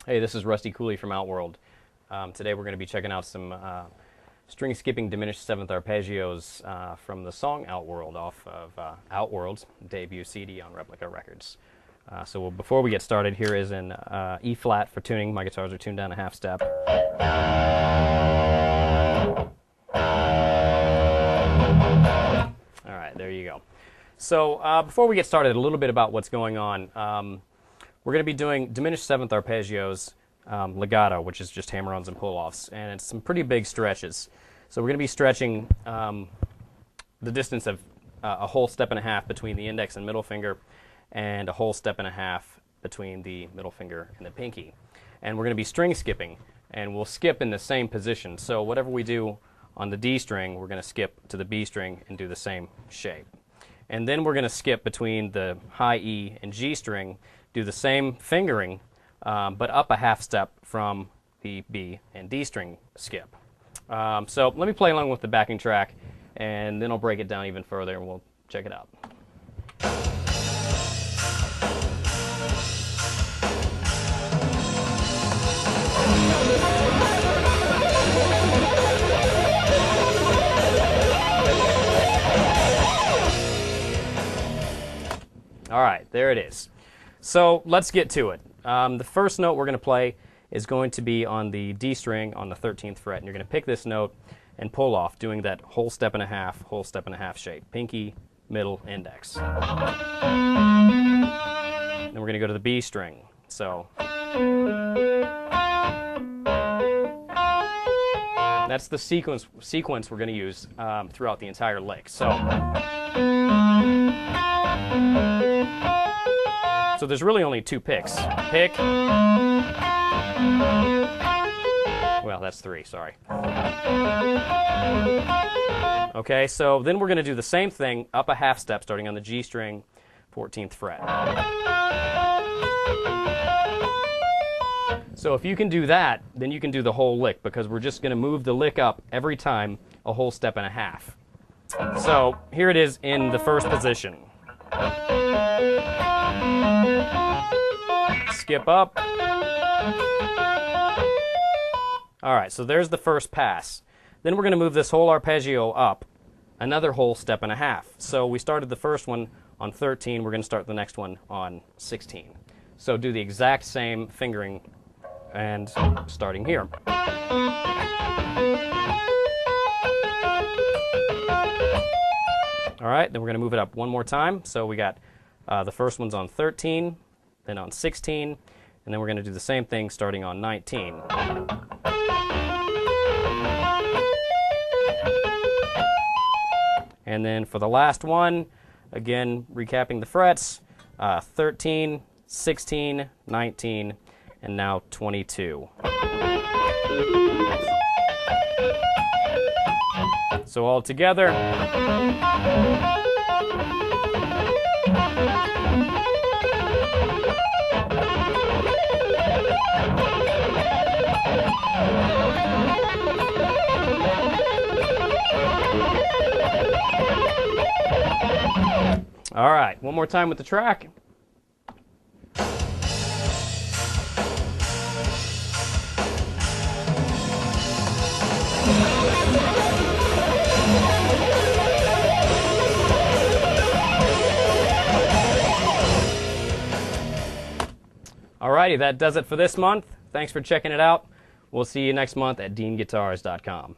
Hey, this is Rusty Cooley from Outworld. Today we're going to be checking out some string skipping diminished seventh arpeggios from the song Outworld off of Outworld's debut CD on Replica Records. Before we get started, here is an E flat for tuning. My guitars are tuned down a half step. All right, there you go. So before we get started, a little bit about what's going on. We're going to be doing diminished seventh arpeggios, legato, which is just hammer-ons and pull-offs, and it's some pretty big stretches. So we're going to be stretching the distance of a whole step and a half between the index and middle finger, and a whole step and a half between the middle finger and the pinky. And we're going to be string skipping, and we'll skip in the same position. So whatever we do on the D string, we're going to skip to the B string and do the same shape. And then we're going to skip between the high E and G string, do the same fingering, but up a half step from the B and D string skip. So let me play along with the backing track, and then I'll break it down even further, and we'll check it out. All right, there it is. So let's get to it. The first note we're going to play is going to be on the D string on the 13th fret, and you're going to pick this note and pull off, doing that whole step and a half shape. Pinky, middle, index. Then we're going to go to the B string. So that's the sequence we're going to use throughout the entire lick. So there's really only two picks. Pick. Well, that's three, sorry. Okay, so then we're going to do the same thing up a half step starting on the G string, 14th fret. So if you can do that, then you can do the whole lick, because we're just going to move the lick up every time a whole step and a half. So here it is in the first position. Skip up. All right, so there's the first pass. Then we're going to move this whole arpeggio up another whole step and a half. So we started the first one on 13, we're going to start the next one on 16. So do the exact same fingering and starting here. All right, then we're going to move it up one more time. So we got the first one's on 13, then on 16, and then we're going to do the same thing starting on 19. And then for the last one, again, recapping the frets, 13, 16, 19, and now 22. So all together. All right, one more time with the track. Alrighty, that does it for this month. Thanks for checking it out. We'll see you next month at deanguitars.com.